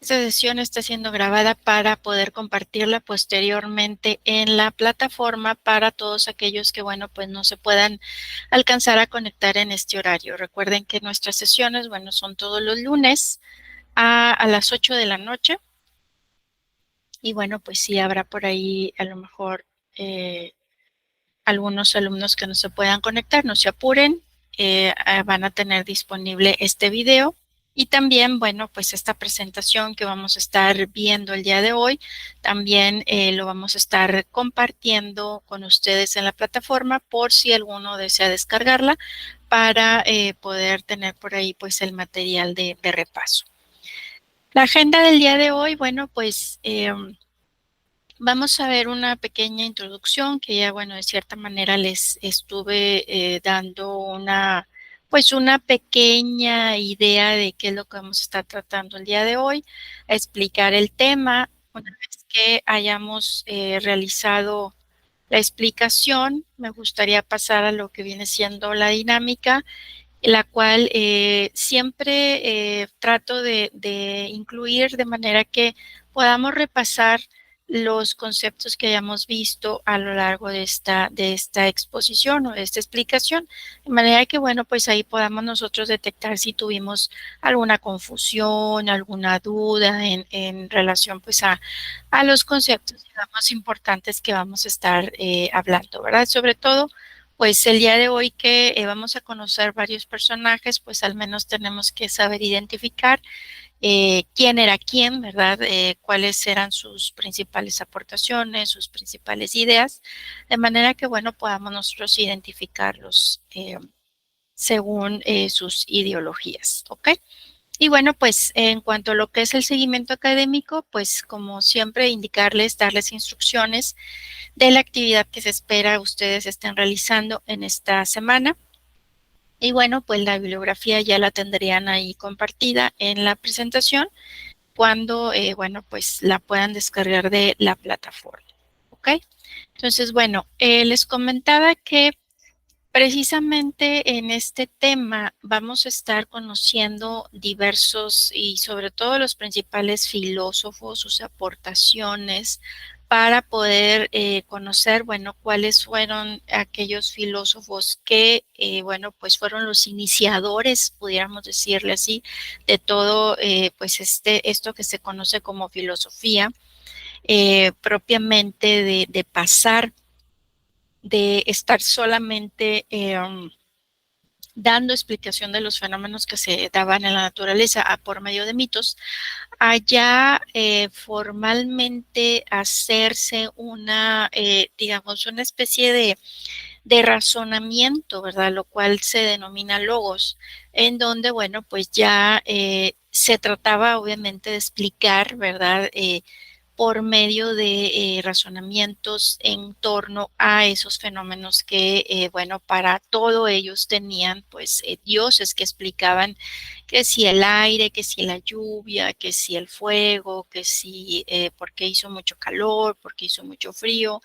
Esta sesión está siendo grabada para poder compartirla posteriormente en la plataforma para todos aquellos que, bueno, pues no se puedan alcanzar a conectar en este horario. Recuerden que nuestras sesiones, bueno, son todos los lunes a las 8 de la noche. Y bueno, pues sí habrá por ahí a lo mejor algunos alumnos que no se puedan conectar, no se apuren, van a tener disponible este video. Y también, bueno, pues esta presentación que vamos a estar viendo el día de hoy, también lo vamos a estar compartiendo con ustedes en la plataforma por si alguno desea descargarla para poder tener por ahí pues el material de repaso. La agenda del día de hoy, bueno, pues vamos a ver una pequeña introducción que ya, bueno, de cierta manera les estuve dando pues una pequeña idea de qué es lo que vamos a estar tratando el día de hoy, a explicar el tema. Una vez que hayamos realizado la explicación, me gustaría pasar a lo que viene siendo la dinámica, la cual siempre trato de incluir de manera que podamos repasar los conceptos que hayamos visto a lo largo de esta exposición o de esta explicación, de manera que, bueno, pues ahí podamos nosotros detectar si tuvimos alguna confusión, alguna duda en relación pues a los conceptos, digamos, importantes que vamos a estar hablando, ¿verdad? Sobre todo, pues el día de hoy que vamos a conocer varios personajes, pues al menos tenemos que saber identificar quién era quién, ¿verdad? Cuáles eran sus principales aportaciones, sus principales ideas, de manera que, bueno, podamos nosotros identificarlos según sus ideologías, ¿ok? Y bueno, pues en cuanto a lo que es el seguimiento académico, pues como siempre indicarles, darles instrucciones de la actividad que se espera ustedes estén realizando en esta semana. Y bueno, pues la bibliografía ya la tendrían ahí compartida en la presentación cuando, bueno, pues la puedan descargar de la plataforma. ¿Ok? Entonces, bueno, les comentaba que precisamente en este tema vamos a estar conociendo diversos y sobre todo los principales filósofos, sus aportaciones para poder conocer, bueno, cuáles fueron aquellos filósofos que, bueno, pues fueron los iniciadores, pudiéramos decirle así, de todo, pues esto que se conoce como filosofía, propiamente de pasar de estar solamente dando explicación de los fenómenos que se daban en la naturaleza por medio de mitos, allá formalmente hacerse digamos, una especie de razonamiento, ¿verdad? Lo cual se denomina logos, en donde, bueno, pues ya se trataba obviamente de explicar, ¿verdad? Por medio de razonamientos en torno a esos fenómenos que, bueno, para todo ellos tenían, pues, dioses que explicaban que si el aire, que si la lluvia, que si el fuego, que si por qué hizo mucho calor, por qué hizo mucho frío,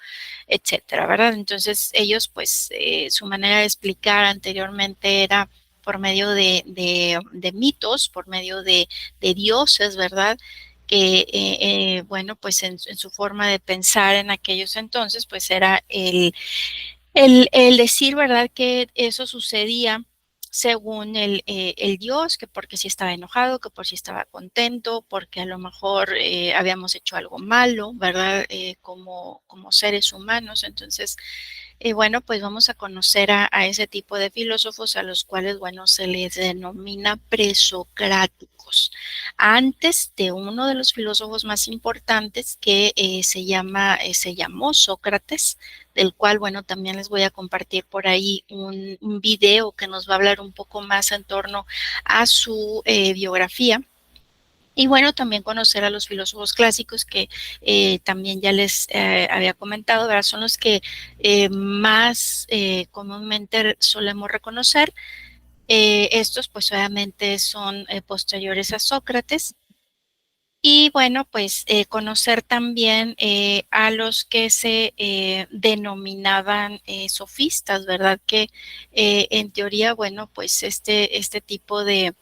etcétera, ¿verdad? Entonces ellos, pues, su manera de explicar anteriormente era por medio de mitos, por medio de dioses, ¿verdad? Que, bueno, pues en su forma de pensar en aquellos entonces, pues era el decir, ¿verdad?, que eso sucedía según el Dios, que porque si estaba enojado, que por si estaba contento, porque a lo mejor habíamos hecho algo malo, ¿verdad?, como seres humanos. Entonces, bueno, pues vamos a conocer a ese tipo de filósofos a los cuales, bueno, se les denomina presocráticos. Antes de uno de los filósofos más importantes que se llamó Sócrates, del cual, bueno, también les voy a compartir por ahí un video que nos va a hablar un poco más en torno a su biografía. Y bueno, también conocer a los filósofos clásicos que también ya les había comentado, ¿verdad? Son los que más comúnmente solemos reconocer. Estos pues obviamente son posteriores a Sócrates. Y bueno, pues conocer también a los que se denominaban sofistas, ¿verdad? Que en teoría, bueno, pues este tipo de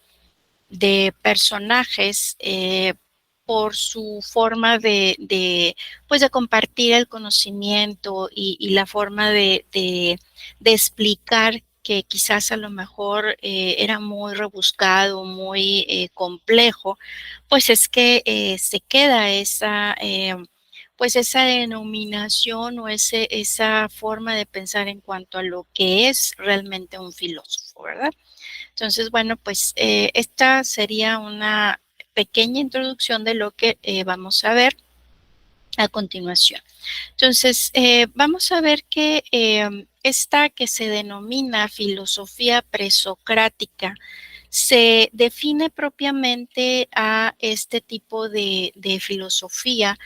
personajes por su forma pues de compartir el conocimiento y la forma de explicar que quizás a lo mejor era muy rebuscado, muy complejo, pues es que se queda pues esa denominación o esa forma de pensar en cuanto a lo que es realmente un filósofo, ¿verdad? Entonces, bueno, pues esta sería una pequeña introducción de lo que vamos a ver a continuación. Entonces, vamos a ver que esta que se denomina filosofía presocrática se define propiamente a este tipo de filosofía,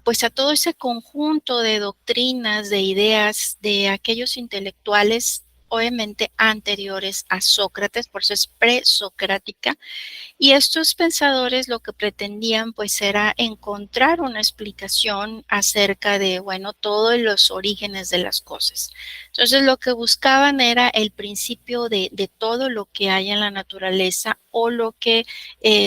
pues a todo ese conjunto de doctrinas, de ideas de aquellos intelectuales obviamente anteriores a Sócrates, por eso es presocrática, y estos pensadores lo que pretendían pues era encontrar una explicación acerca de, bueno, todos los orígenes de las cosas. Entonces lo que buscaban era el principio de todo lo que hay en la naturaleza o lo que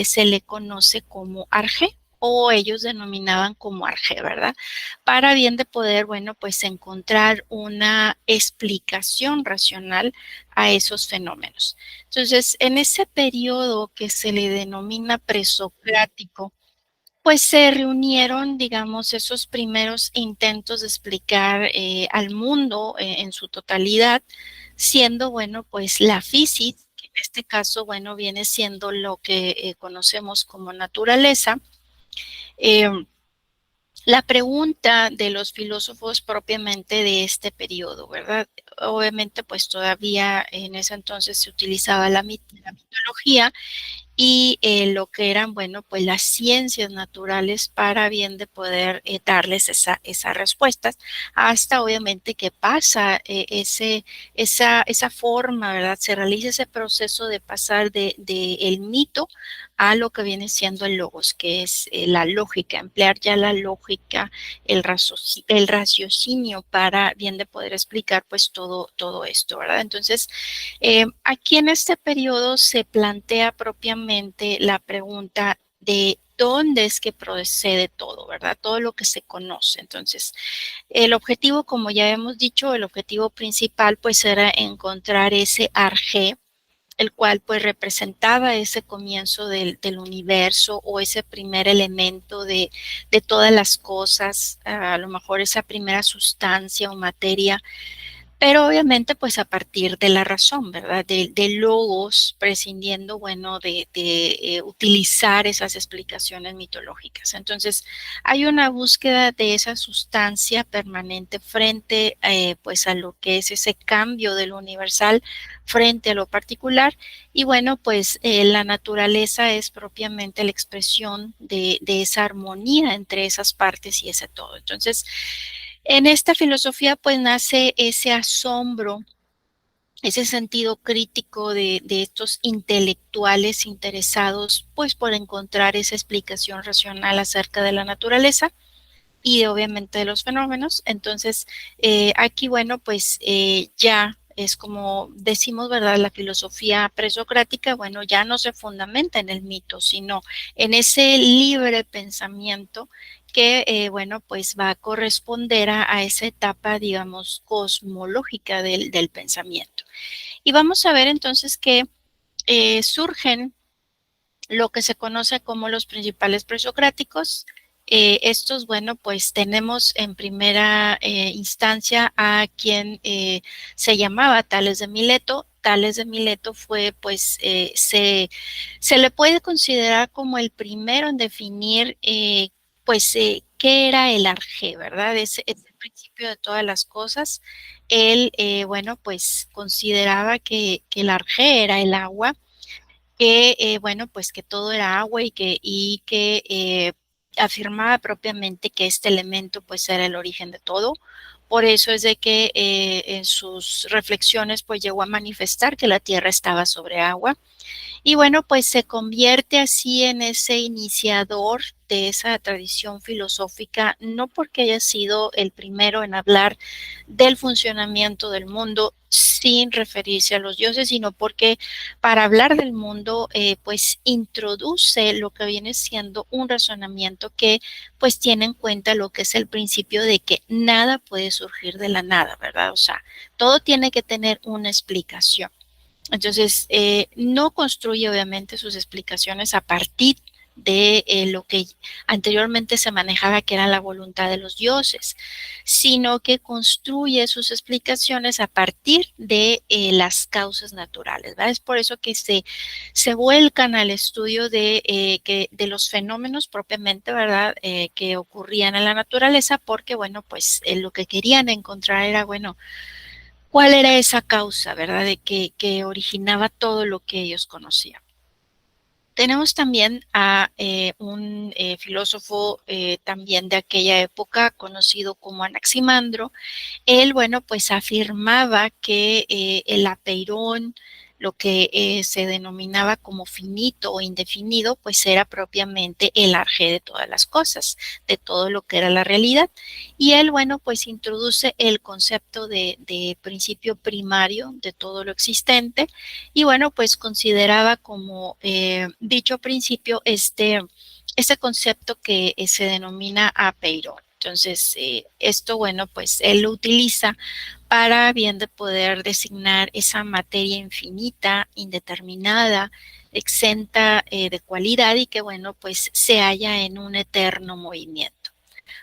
se le conoce como arjé o ellos denominaban como arjé, ¿verdad? Para bien de poder, bueno, pues encontrar una explicación racional a esos fenómenos. Entonces, en ese periodo que se le denomina presocrático, pues se reunieron, digamos, esos primeros intentos de explicar al mundo en su totalidad, siendo, bueno, pues la física, que en este caso, bueno, viene siendo lo que conocemos como naturaleza. Eh, la pregunta de los filósofos propiamente de este periodo, ¿verdad? Obviamente, pues todavía en ese entonces se utilizaba la mitología y lo que eran, bueno, pues las ciencias naturales para bien de poder darles esas respuestas, hasta obviamente que pasa esa forma, ¿verdad? Se realiza ese proceso de pasar de el mito a lo que viene siendo el logos, que es la lógica, emplear ya la lógica, el raciocinio para bien de poder explicar pues todo esto, ¿verdad? Entonces, aquí en este periodo se plantea propiamente la pregunta de dónde es que procede todo, ¿verdad? Todo lo que se conoce. Entonces, el objetivo, como ya hemos dicho, el objetivo principal pues era encontrar ese arjé, el cual pues representaba ese comienzo del universo o ese primer elemento de todas las cosas, a lo mejor esa primera sustancia o materia, pero obviamente, pues a partir de la razón, ¿verdad? De logos, prescindiendo, bueno, de utilizar esas explicaciones mitológicas. Entonces, hay una búsqueda de esa sustancia permanente frente, pues, a lo que es ese cambio de lo universal frente a lo particular. Y bueno, pues la naturaleza es propiamente la expresión de esa armonía entre esas partes y ese todo. Entonces, en esta filosofía pues nace ese asombro, ese sentido crítico de estos intelectuales interesados pues por encontrar esa explicación racional acerca de la naturaleza y obviamente de los fenómenos. Entonces, aquí, bueno, pues ya es como decimos, ¿verdad? La filosofía presocrática, bueno, ya no se fundamenta en el mito, sino en ese libre pensamiento que, bueno, pues va a corresponder a esa etapa, digamos, cosmológica del pensamiento. Y vamos a ver entonces que surgen lo que se conoce como los principales presocráticos. Estos, bueno, pues tenemos en primera instancia a quien se llamaba Tales de Mileto. Tales de Mileto fue, pues, se le puede considerar como el primero en definir, pues, qué era el arjé, ¿verdad? Es el principio de todas las cosas. Él, bueno, pues consideraba que el arjé era el agua, que, bueno, pues que todo era agua y que afirmaba propiamente que este elemento pues era el origen de todo. Por eso es de que en sus reflexiones pues llegó a manifestar que la tierra estaba sobre agua y bueno, pues se convierte así en ese iniciador de esa tradición filosófica, no porque haya sido el primero en hablar del funcionamiento del mundo sin referirse a los dioses, sino porque para hablar del mundo, pues introduce lo que viene siendo un razonamiento que pues tiene en cuenta lo que es el principio de que nada puede surgir de la nada, ¿verdad? O sea, todo tiene que tener una explicación. Entonces, no construye obviamente sus explicaciones a partir de lo que anteriormente se manejaba que era la voluntad de los dioses, sino que construye sus explicaciones a partir de las causas naturales, ¿verdad? Es por eso que se vuelcan al estudio de los fenómenos propiamente, ¿verdad? Que ocurrían en la naturaleza, porque, bueno, pues lo que querían encontrar era, bueno, cuál era esa causa, ¿verdad? De que originaba todo lo que ellos conocían. Tenemos también a un filósofo también de aquella época conocido como Anaximandro. Él, bueno, pues afirmaba que el apeirón, lo que se denominaba como finito o indefinido, pues era propiamente el arjé de todas las cosas, de todo lo que era la realidad. Y él, bueno, pues introduce el concepto de principio primario de todo lo existente y, bueno, pues consideraba como dicho principio este concepto que se denomina apeirón. Entonces, esto, bueno, pues él lo utiliza para bien de poder designar esa materia infinita, indeterminada, exenta de cualidad y que, bueno, pues se halla en un eterno movimiento.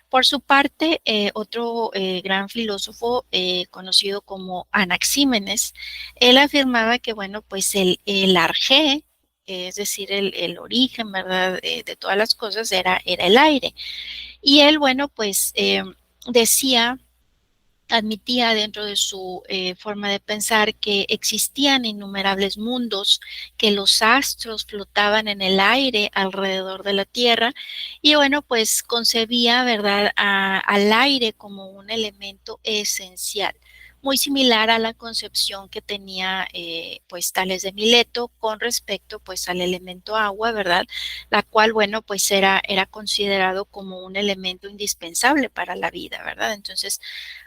Por su parte, otro gran filósofo conocido como Anaxímenes, él afirmaba que, bueno, pues el arjé, es decir, el origen, ¿verdad?, de todas las cosas era el aire. Y él, bueno, pues decía, admitía dentro de su forma de pensar que existían innumerables mundos, que los astros flotaban en el aire alrededor de la Tierra y bueno, pues concebía, ¿verdad?, al aire como un elemento esencial, muy similar a la concepción que tenía pues Tales de Mileto con respecto pues al elemento agua, ¿verdad?, la cual, bueno, pues era considerado como un elemento indispensable para la vida, ¿verdad? Entonces,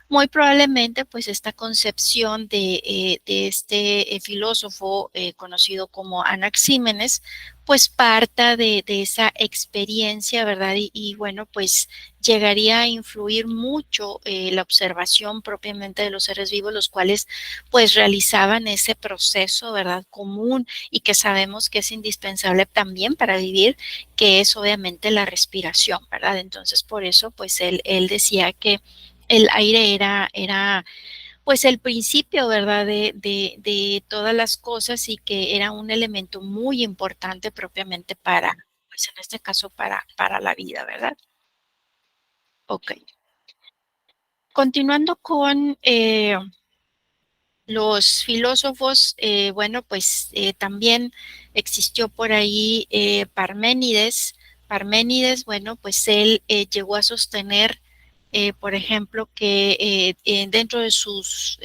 muy probablemente, pues, esta concepción de este filósofo conocido como Anaxímenes, pues parta de esa experiencia, ¿verdad? Bueno, pues llegaría a influir mucho la observación propiamente de los seres vivos, los cuales pues realizaban ese proceso, ¿verdad? Común y que sabemos que es indispensable también para vivir, que es obviamente la respiración, ¿verdad? Entonces, por eso, pues él decía que el aire era pues el principio, ¿verdad?, de todas las cosas y que era un elemento muy importante propiamente para, pues en este caso, para la vida, ¿verdad? Ok. Continuando con los filósofos, bueno, pues también existió por ahí Parménides. Parménides, bueno, pues él llegó a sostener, por ejemplo, que dentro de sus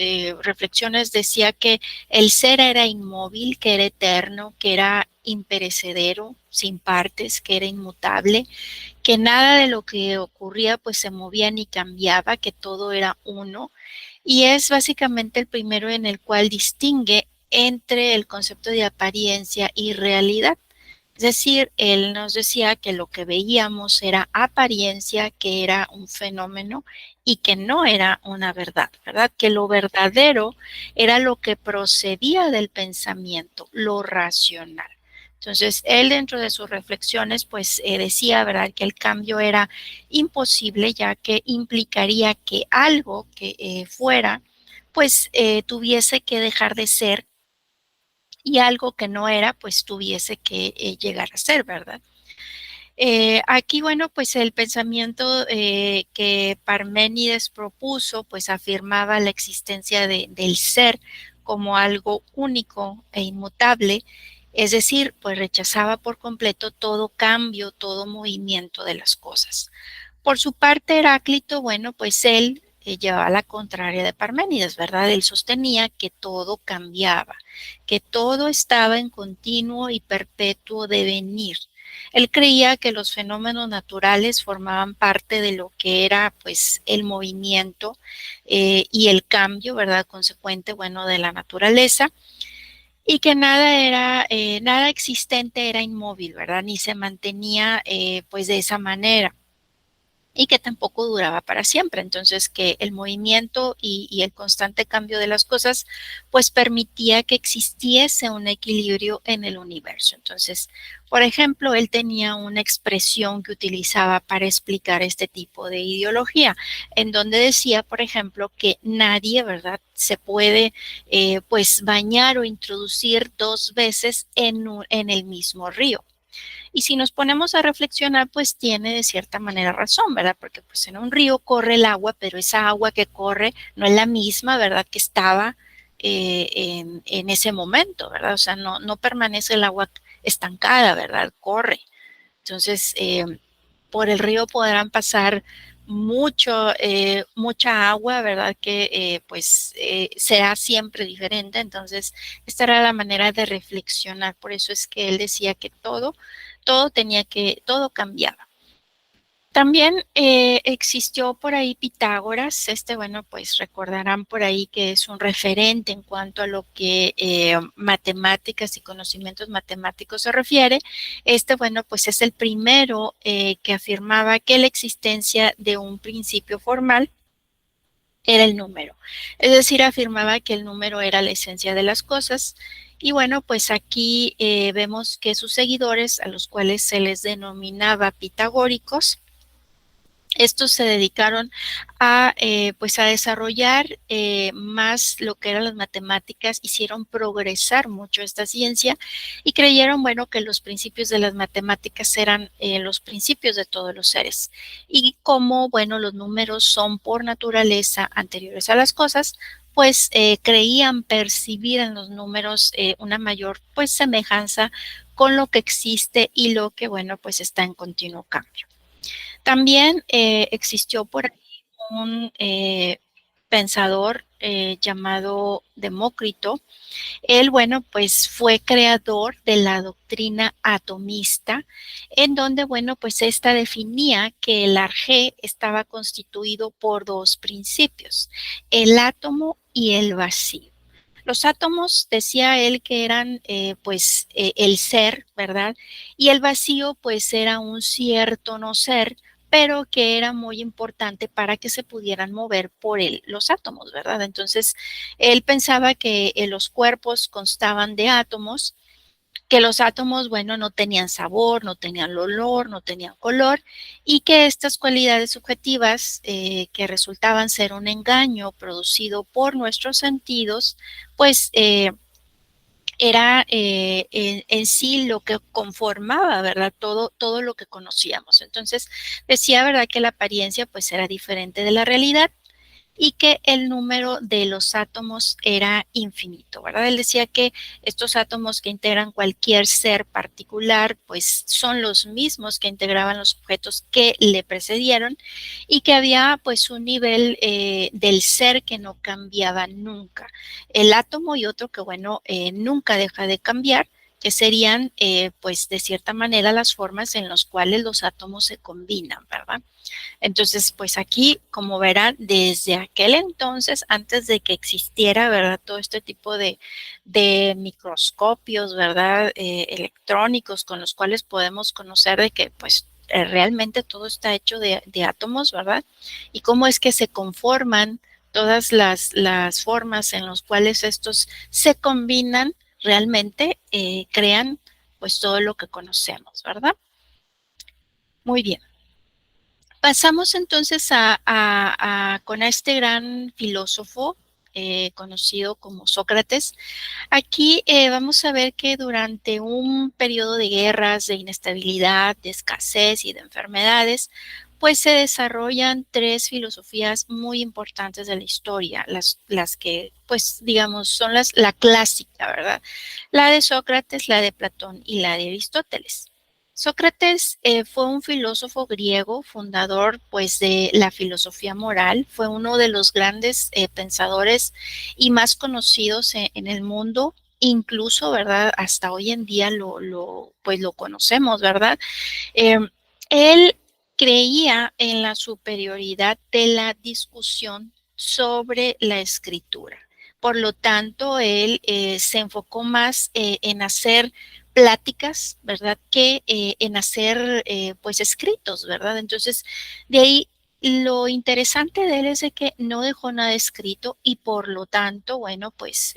reflexiones decía que el ser era inmóvil, que era eterno, que era imperecedero, sin partes, que era inmutable, que nada de lo que ocurría pues se movía ni cambiaba, que todo era uno y es básicamente el primero en el cual distingue entre el concepto de apariencia y realidad. Es decir, él nos decía que lo que veíamos era apariencia, que era un fenómeno y que no era una verdad, ¿verdad? Que lo verdadero era lo que procedía del pensamiento, lo racional. Entonces, él dentro de sus reflexiones, pues decía, ¿verdad?, que el cambio era imposible, ya que implicaría que algo que fuera, pues tuviese que dejar de ser y algo que no era, pues tuviese que llegar a ser, ¿verdad? Aquí, bueno, pues el pensamiento que Parménides propuso, pues afirmaba la existencia del ser como algo único e inmutable, es decir, pues rechazaba por completo todo cambio, todo movimiento de las cosas. Por su parte, Heráclito, bueno, pues él llevaba la contraria de Parménides, ¿verdad? Él sostenía que todo cambiaba, que todo estaba en continuo y perpetuo devenir. Él creía que los fenómenos naturales formaban parte de lo que era pues el movimiento y el cambio, ¿verdad? Consecuente, bueno, de la naturaleza y que nada existente era inmóvil, ¿verdad? Ni se mantenía pues de esa manera y que tampoco duraba para siempre. Entonces, que el movimiento y el constante cambio de las cosas, pues permitía que existiese un equilibrio en el universo. Entonces, por ejemplo, él tenía una expresión que utilizaba para explicar este tipo de ideología, en donde decía, por ejemplo, que nadie, ¿verdad?, se puede, pues, bañar o introducir dos veces en el mismo río. Y si nos ponemos a reflexionar, pues tiene de cierta manera razón, ¿verdad? Porque pues en un río corre el agua, pero esa agua que corre no es la misma, ¿verdad? Que estaba en ese momento, ¿verdad? O sea, no permanece el agua estancada, ¿verdad? Corre. Entonces, por el río podrán pasar mucha agua, ¿verdad? Que pues será siempre diferente. Entonces, esta era la manera de reflexionar. Por eso es que él decía que todo cambiaba. También existió por ahí Pitágoras, bueno, pues recordarán por ahí que es un referente en cuanto a lo que matemáticas y conocimientos matemáticos se refiere. Bueno, pues es el primero que afirmaba que la existencia de un principio formal era el número. Es decir, afirmaba que el número era la esencia de las cosas. Y bueno, pues aquí vemos que sus seguidores, a los cuales se les denominaba pitagóricos, estos se dedicaron pues a desarrollar más lo que eran las matemáticas, hicieron progresar mucho esta ciencia y creyeron, bueno, que los principios de las matemáticas eran los principios de todos los seres. Y como, bueno, los números son por naturaleza anteriores a las cosas, pues creían percibir en los números una mayor, pues, semejanza con lo que existe y lo que, bueno, pues está en continuo cambio. También existió por ahí un pensador llamado Demócrito. Él, bueno, pues fue creador de la doctrina atomista, en donde, bueno, pues esta definía que el arjé estaba constituido por dos principios, el átomo y el vacío. Los átomos, decía él, que eran pues el ser, ¿verdad? Y el vacío pues era un cierto no ser, pero que era muy importante para que se pudieran mover por él los átomos, ¿verdad? Entonces, él pensaba que los cuerpos constaban de átomos, que los átomos, bueno, no tenían sabor, no tenían olor, no tenían color, y que estas cualidades subjetivas que resultaban ser un engaño producido por nuestros sentidos, pues era en sí lo que conformaba, ¿verdad? Todo lo que conocíamos. Entonces, decía, ¿verdad?, que la apariencia pues era diferente de la realidad y que el número de los átomos era infinito, ¿verdad? Él decía que estos átomos que integran cualquier ser particular, pues son los mismos que integraban los objetos que le precedieron y que había pues un nivel del ser que no cambiaba nunca. El átomo y otro que, bueno, nunca deja de cambiar, que serían pues de cierta manera las formas en las cuales los átomos se combinan, ¿verdad? Entonces, pues aquí, como verán, desde aquel entonces, antes de que existiera, ¿verdad?, todo este tipo de microscopios, ¿verdad?, electrónicos con los cuales podemos conocer de que, pues, realmente todo está hecho de átomos, ¿verdad? Y cómo es que se conforman todas las formas en las cuales estos se combinan, realmente crean, pues, todo lo que conocemos, ¿verdad? Muy bien. Pasamos entonces con este gran filósofo conocido como Sócrates. Aquí vamos a ver que durante un periodo de guerras, de inestabilidad, de escasez y de enfermedades, pues se desarrollan tres filosofías muy importantes de la historia, las que, pues, digamos, son la clásica, ¿verdad? La de Sócrates, la de Platón y la de Aristóteles. Sócrates fue un filósofo griego, fundador pues de la filosofía moral, fue uno de los grandes pensadores y más conocidos en el mundo. incluso, ¿verdad? Hasta hoy en día pues lo conocemos, ¿verdad? Eh, Él creía en la superioridad de la discusión sobre la escritura. Por lo tanto, él se enfocó más en hacer pláticas, ¿verdad? Que en hacer, pues, escritos, ¿verdad? Entonces, de ahí lo interesante de él es de que no dejó nada escrito y por lo tanto, bueno, pues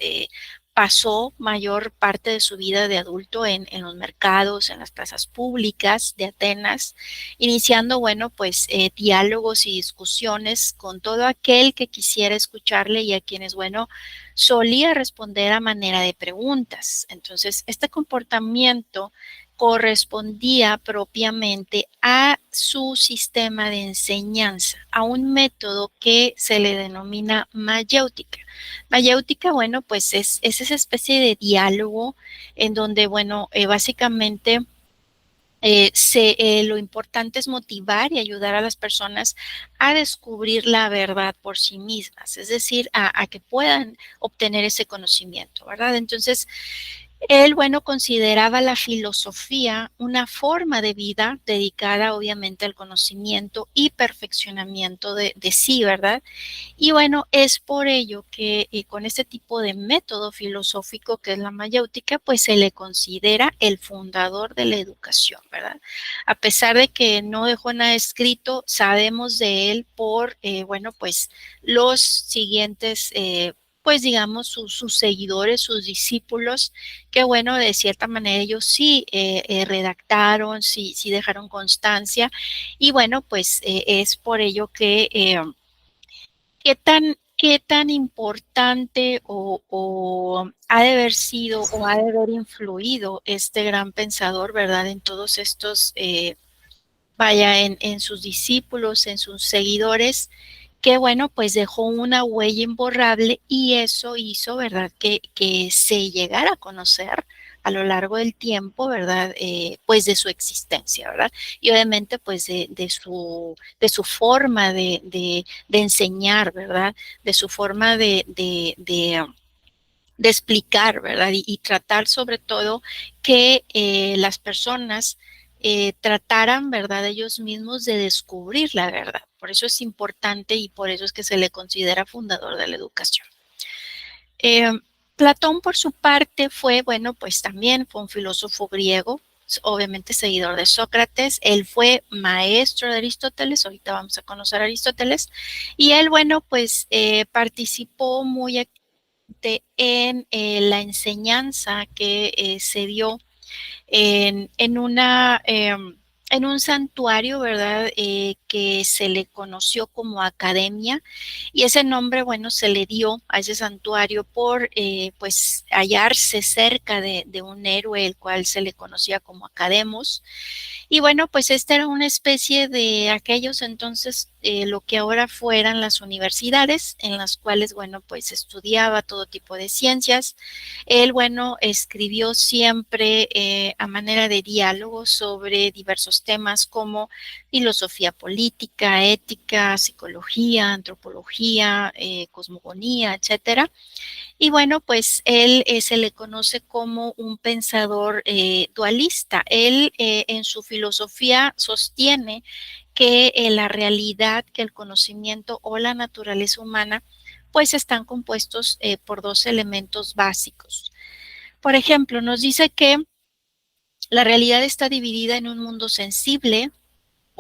pasó mayor parte de su vida de adulto en los mercados, en las plazas públicas de Atenas, iniciando, bueno, pues diálogos y discusiones con todo aquel que quisiera escucharle y a quienes, bueno, solía responder a manera de preguntas. Entonces, este comportamiento correspondía propiamente a su sistema de enseñanza, a un método que se le denomina mayéutica. Mayéutica, bueno, pues es esa especie de diálogo en donde, bueno, básicamente lo importante es motivar y ayudar a las personas a descubrir la verdad por sí mismas, es decir, a que puedan obtener ese conocimiento, ¿verdad? Entonces, él, bueno, consideraba la filosofía una forma de vida dedicada obviamente al conocimiento y perfeccionamiento de sí, ¿verdad? Y bueno, es por ello que con este tipo de método filosófico que es la mayéutica, pues se le considera el fundador de la educación, ¿verdad? A pesar de que no dejó nada escrito, sabemos de él por, bueno, pues los siguientes, pues digamos, sus seguidores, sus discípulos, que bueno, de cierta manera ellos sí redactaron, sí dejaron constancia, y bueno, pues es por ello que ¿qué tan importante o ha de haber sido o ha de haber influido este gran pensador, verdad, en todos estos, vaya, en sus discípulos, en sus seguidores, que bueno, pues dejó una huella imborrable y eso hizo, ¿verdad?, que se llegara a conocer a lo largo del tiempo, ¿verdad?, pues de su existencia, ¿verdad? Y obviamente pues de su forma de enseñar, ¿verdad? De su forma de explicar, ¿verdad? Y tratar sobre todo que las personas trataran, ¿verdad? Ellos mismos de descubrir la verdad. Por eso es importante y por eso es que se le considera fundador de la educación. Eh, Platón, por su parte, fue, bueno, pues también fue un filósofo griego, obviamente seguidor de Sócrates. Él fue maestro de Aristóteles, ahorita vamos a conocer a Aristóteles, y él, bueno, pues participó muy en la enseñanza que se dio en un santuario, ¿verdad? Que se le conoció como academia y ese nombre, bueno, se le dio a ese santuario por, pues, hallarse cerca de un héroe, el cual se le conocía como Academos. Y bueno, pues esta era una especie de aquellos entonces, lo que ahora fueran las universidades, en las cuales, bueno, pues estudiaba todo tipo de ciencias. Él, bueno, escribió siempre a manera de diálogo sobre diversos temas como filosofía política, ética, psicología, antropología, cosmogonía, etcétera. Y bueno, pues él se le conoce como un pensador dualista. Él en su filosofía sostiene que la realidad, que el conocimiento o la naturaleza humana, pues están compuestos por dos elementos básicos. Por ejemplo, nos dice que la realidad está dividida en un mundo sensible,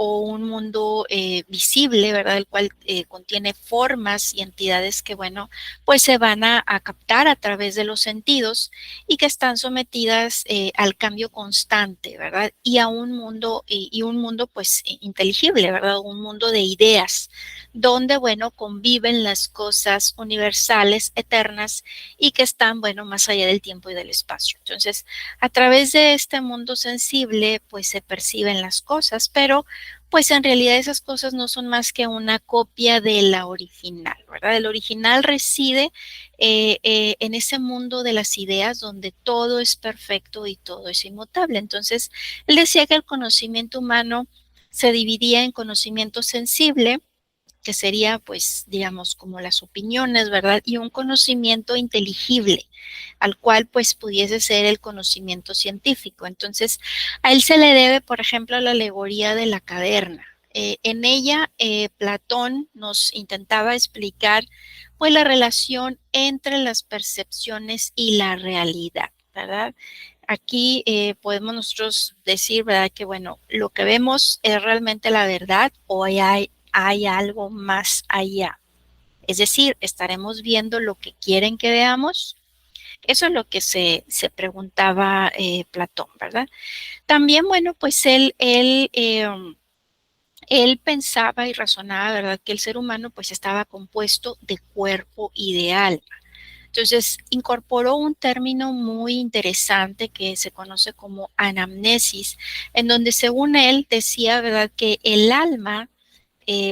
o un mundo visible, ¿verdad? El cual contiene formas y entidades que, bueno, pues se van a captar a través de los sentidos y que están sometidas al cambio constante, ¿verdad? Y a un mundo, y un mundo pues inteligible, ¿verdad? Un mundo de ideas, donde, bueno, conviven las cosas universales, eternas y que están, bueno, más allá del tiempo y del espacio. Entonces, a través de este mundo sensible, pues se perciben las cosas, pero pues en realidad esas cosas no son más que una copia de la original, ¿verdad? El original reside en ese mundo de las ideas donde todo es perfecto y todo es inmutable. Entonces, él decía que el conocimiento humano se dividía en conocimiento sensible, que sería, pues, digamos, como las opiniones, ¿verdad? Y un conocimiento inteligible, al cual, pues, pudiese ser el conocimiento científico. Entonces, a él se le debe, por ejemplo, la alegoría de la caverna. En ella, Platón nos intentaba explicar, pues, la relación entre las percepciones y la realidad, ¿verdad? Aquí podemos nosotros decir, ¿verdad? Que bueno, lo que vemos es realmente la verdad o hay algo más allá. Es decir, estaremos viendo lo que quieren que veamos. Eso es lo que se preguntaba Platón, ¿verdad? También, bueno, pues él pensaba y razonaba, ¿verdad? Que el ser humano pues estaba compuesto de cuerpo y de alma. Entonces, incorporó un término muy interesante que se conoce como anamnesis, en donde según él decía, ¿verdad?, que el alma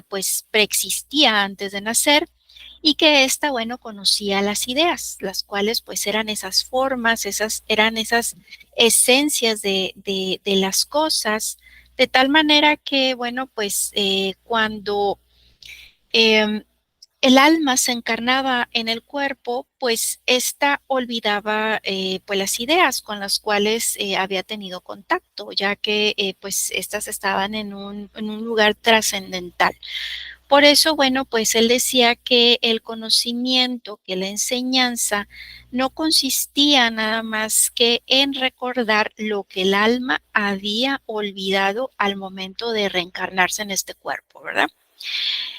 pues preexistía antes de nacer y que ésta, bueno, conocía las ideas, las cuales pues eran esas formas, eran esas esencias de las cosas, de tal manera que, bueno, pues cuando em, el alma se encarnaba en el cuerpo, pues ésta olvidaba pues las ideas con las cuales había tenido contacto, ya que pues estas estaban en un lugar trascendental. Por eso, bueno, pues él decía que el conocimiento, que la enseñanza no consistía nada más que en recordar lo que el alma había olvidado al momento de reencarnarse en este cuerpo, ¿verdad?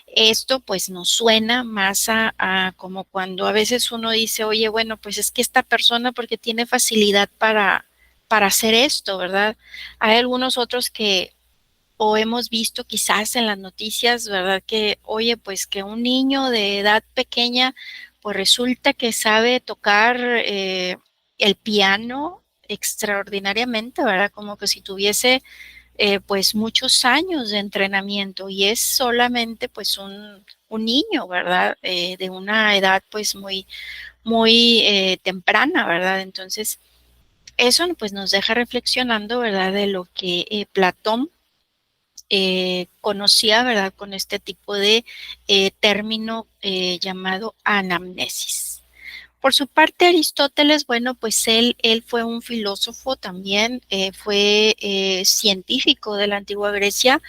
Esto pues nos suena más a como cuando a veces uno dice, oye, bueno, pues es que esta persona porque tiene facilidad para hacer esto, ¿verdad? Hay algunos otros que o hemos visto quizás en las noticias, ¿verdad? Que, oye, pues que un niño de edad pequeña, pues resulta que sabe tocar el piano extraordinariamente, ¿verdad? Como que si tuviese pues muchos años de entrenamiento y es solamente pues un niño, ¿verdad? De una edad pues muy temprana, ¿verdad? Entonces, eso pues nos deja reflexionando, ¿verdad? De lo que Platón conocía, ¿verdad? Con este tipo de término llamado anamnesis. Por su parte, Aristóteles, bueno, pues él fue un filósofo también, fue científico de la antigua Grecia,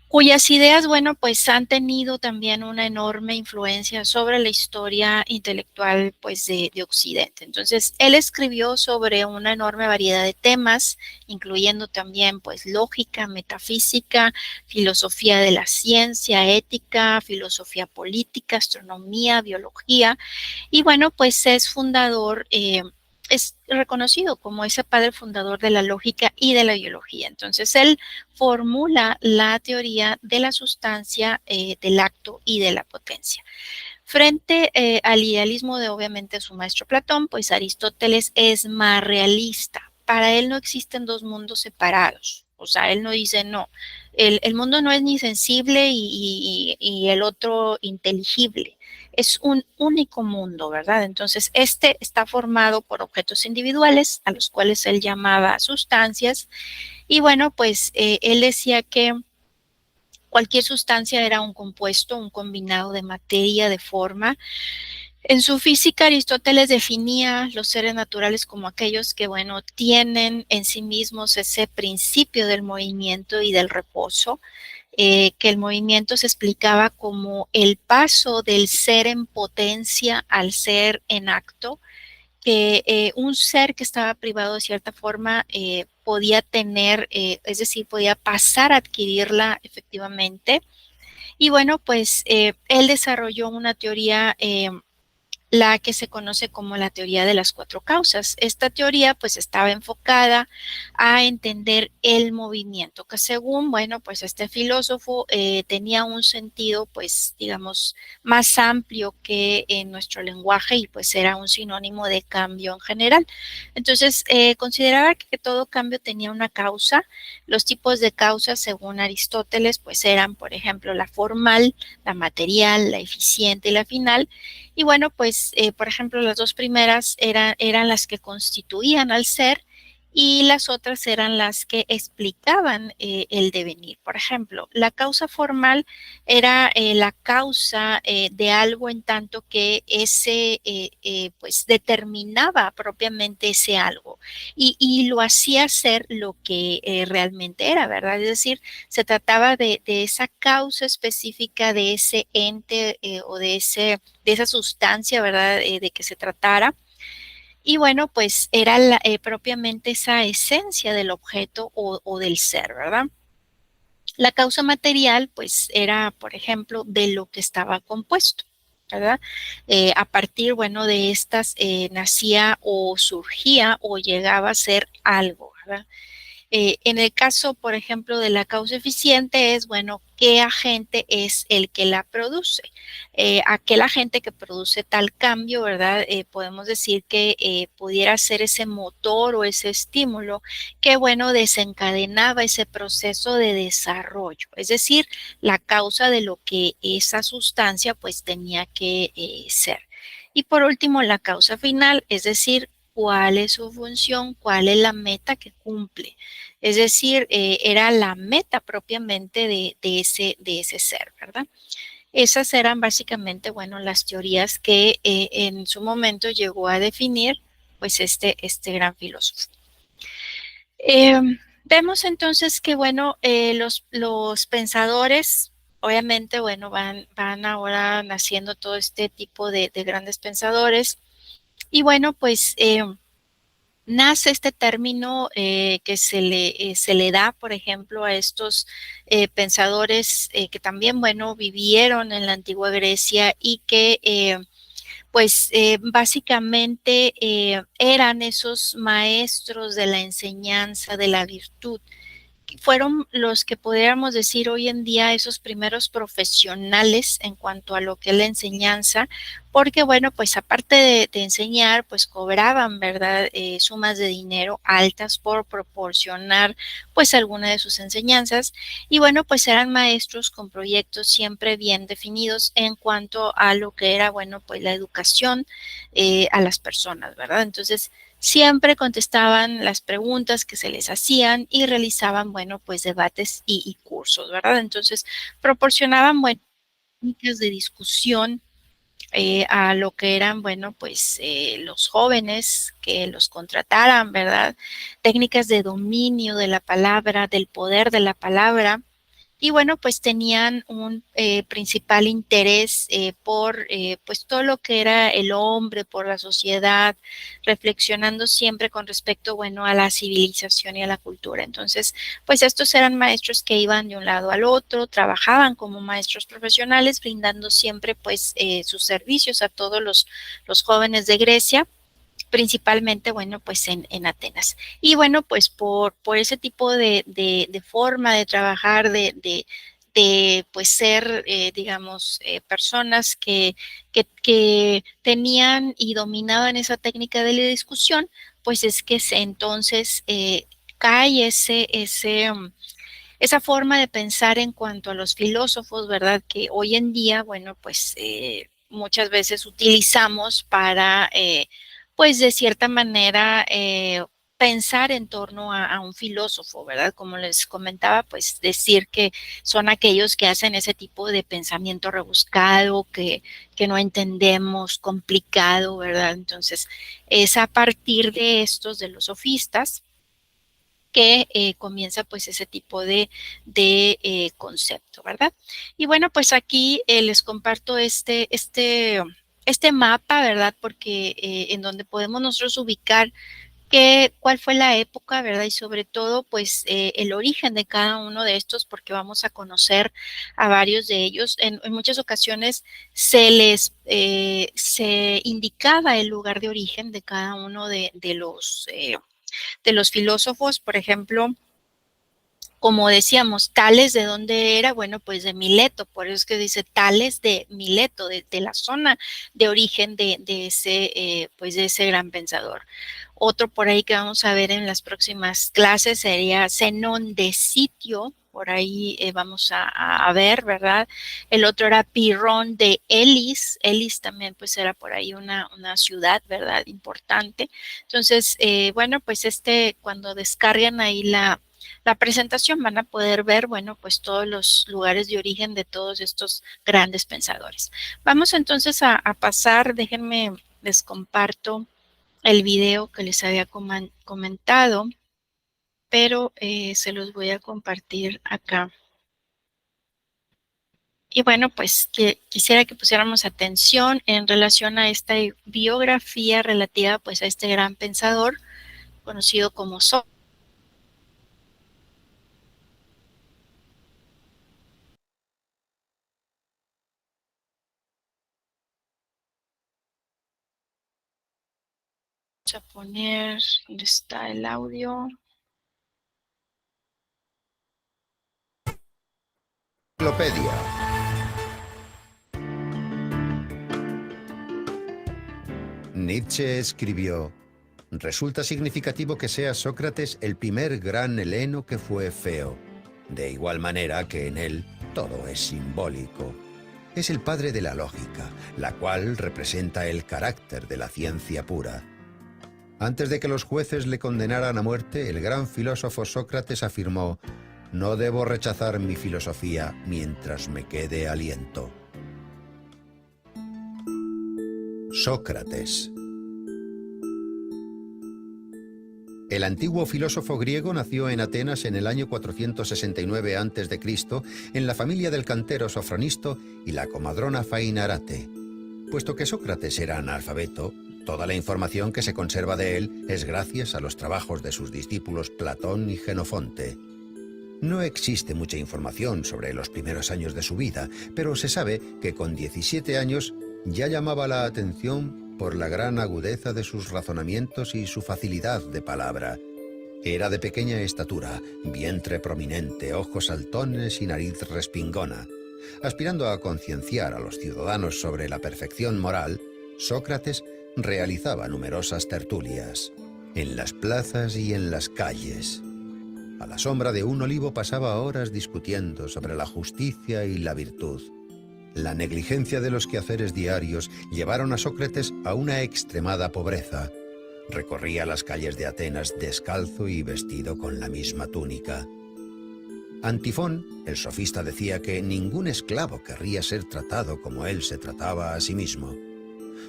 cuyas ideas, bueno, pues han tenido también una enorme influencia sobre la historia intelectual, pues, de Occidente. Entonces, él escribió sobre una enorme variedad de temas, incluyendo también, pues, lógica, metafísica, filosofía de la ciencia, ética, filosofía política, astronomía, biología, y bueno, pues es fundador, es reconocido como ese padre fundador de la lógica y de la biología. Entonces, él formula la teoría de la sustancia, del acto y de la potencia. Frente al idealismo de obviamente su maestro Platón, pues Aristóteles es más realista. Para él no existen dos mundos separados. O sea, él no dice, no, el mundo no es ni sensible y el otro inteligible. Es un único mundo, ¿verdad? Entonces, este está formado por objetos individuales, a los cuales él llamaba sustancias. Y bueno, pues él decía que cualquier sustancia era un compuesto, un combinado de materia, de forma. En su física, Aristóteles definía los seres naturales como aquellos que, bueno, tienen en sí mismos ese principio del movimiento y del reposo, que el movimiento se explicaba como el paso del ser en potencia al ser en acto, que un ser que estaba privado de cierta forma podía tener, es decir, podía pasar a adquirirla efectivamente. Y bueno, pues él desarrolló una teoría la que se conoce como la teoría de las cuatro causas. Esta teoría pues estaba enfocada a entender el movimiento, que según, bueno, pues este filósofo tenía un sentido pues digamos más amplio que en nuestro lenguaje y pues era un sinónimo de cambio en general. Entonces consideraba que todo cambio tenía una causa. Los tipos de causas según Aristóteles pues eran, por ejemplo, la formal, la material, la eficiente y la final. Y bueno, pues, por ejemplo, las dos primeras eran las que constituían al ser y las otras eran las que explicaban el devenir. Por ejemplo, la causa formal era la causa de algo en tanto que ese pues determinaba propiamente ese algo y lo hacía ser lo que realmente era, ¿verdad? Es decir, se trataba de esa causa específica de ese ente o de esa sustancia, ¿verdad? De que se tratara y bueno, pues era propiamente esa esencia del objeto o del ser, ¿verdad? La causa material, pues era, por ejemplo, de lo que estaba compuesto, ¿verdad? A partir, bueno, de estas nacía o surgía o llegaba a ser algo, ¿verdad? En el caso, por ejemplo, de la causa eficiente es, bueno, ¿qué agente es el que la produce? Aquel agente que produce tal cambio, ¿verdad? Podemos decir que pudiera ser ese motor o ese estímulo que, bueno, desencadenaba ese proceso de desarrollo, es decir, la causa de lo que esa sustancia pues tenía que ser. Y por último, la causa final, es decir, cuál es su función, cuál es la meta que cumple. Es decir, era la meta propiamente de ese ser, ¿verdad? Esas eran básicamente, bueno, las teorías que en su momento llegó a definir, pues, este gran filósofo. Vemos entonces que, bueno, los pensadores, obviamente, bueno, van ahora naciendo todo este tipo de grandes pensadores. Y bueno, pues nace este término que se le da, por ejemplo, a estos pensadores que también, bueno, vivieron en la antigua Grecia y que pues básicamente eran esos maestros de la enseñanza, de la virtud fueron los que pudiéramos decir hoy en día esos primeros profesionales en cuanto a lo que es la enseñanza, porque bueno, pues aparte de enseñar, pues cobraban, ¿verdad? Sumas de dinero altas por proporcionar pues alguna de sus enseñanzas y bueno, pues eran maestros con proyectos siempre bien definidos en cuanto a lo que era, bueno, pues la educación a las personas, ¿verdad? Entonces, siempre contestaban las preguntas que se les hacían y realizaban, bueno, pues debates y cursos, ¿verdad? Entonces, proporcionaban, bueno, técnicas de discusión a lo que eran, bueno, pues los jóvenes que los contrataran, ¿verdad? Técnicas de dominio de la palabra, del poder de la palabra y bueno, pues tenían un principal interés por pues todo lo que era el hombre, por la sociedad, reflexionando siempre con respecto, bueno, a la civilización y a la cultura. Entonces, pues estos eran maestros que iban de un lado al otro, trabajaban como maestros profesionales, brindando siempre pues sus servicios a todos los jóvenes de Grecia principalmente, bueno, pues en Atenas. Y bueno, pues por ese tipo de forma de trabajar, de pues ser, digamos, personas que tenían y dominaban esa técnica de la discusión, pues es que entonces cae esa forma de pensar en cuanto a los filósofos, ¿verdad? Que hoy en día, bueno, pues muchas veces utilizamos para, pues de cierta manera, pensar en torno a un filósofo, ¿verdad? Como les comentaba, pues decir que son aquellos que hacen ese tipo de pensamiento rebuscado, que no entendemos, complicado, ¿verdad? Entonces, es a partir de estos, de los sofistas, que comienza pues ese tipo de concepto, ¿verdad? Y bueno, pues aquí les comparto este mapa, ¿verdad? Porque en donde podemos nosotros ubicar cuál fue la época, ¿verdad? Y sobre todo, pues el origen de cada uno de estos, porque vamos a conocer a varios de ellos. En muchas ocasiones se indicaba el lugar de origen de cada uno de los filósofos, por ejemplo, Como decíamos, Tales, ¿de dónde era? Bueno, pues de Mileto, por eso es que dice Tales de Mileto, de la zona de origen de ese, pues de ese gran pensador. Otro por ahí que vamos a ver en las próximas clases sería Zenón de Sitio, por ahí vamos a ver, ¿verdad? El otro era Pirrón de Elis. Elis también pues era por ahí una ciudad, ¿verdad? Importante. Entonces, bueno, pues cuando descargan ahí la presentación van a poder ver, bueno, pues todos los lugares de origen de todos estos grandes pensadores. Vamos entonces a pasar, déjenme, les comparto el video que les había comentado, pero se los voy a compartir acá. Y bueno, pues quisiera que pusiéramos atención en relación a esta biografía relativa pues a este gran pensador conocido como Sócrates. Vamos a poner, ¿dónde está el audio? Enciclopedia. Nietzsche escribió: resulta significativo que sea Sócrates el primer gran heleno que fue feo, de igual manera que en él todo es simbólico. Es el padre de la lógica, la cual representa el carácter de la ciencia pura. Antes de que los jueces le condenaran a muerte, el gran filósofo Sócrates afirmó: no debo rechazar mi filosofía mientras me quede aliento. Sócrates. El antiguo filósofo griego nació en Atenas en el año 469 a.C., en la familia del cantero Sofronisto y la comadrona Fainarate. Puesto que Sócrates era analfabeto, toda la información que se conserva de él es gracias a los trabajos de sus discípulos Platón y Jenofonte. No existe mucha información sobre los primeros años de su vida, pero se sabe que con 17 años ya llamaba la atención por la gran agudeza de sus razonamientos y su facilidad de palabra. Era de pequeña estatura, vientre prominente, ojos saltones y nariz respingona. Aspirando a concienciar a los ciudadanos sobre la perfección moral, Sócrates realizaba numerosas tertulias, en las plazas y en las calles. A la sombra de un olivo pasaba horas discutiendo sobre la justicia y la virtud. La negligencia de los quehaceres diarios llevaron a Sócrates a una extremada pobreza. Recorría las calles de Atenas descalzo y vestido con la misma túnica. Antifón, el sofista, decía que ningún esclavo querría ser tratado como él se trataba a sí mismo.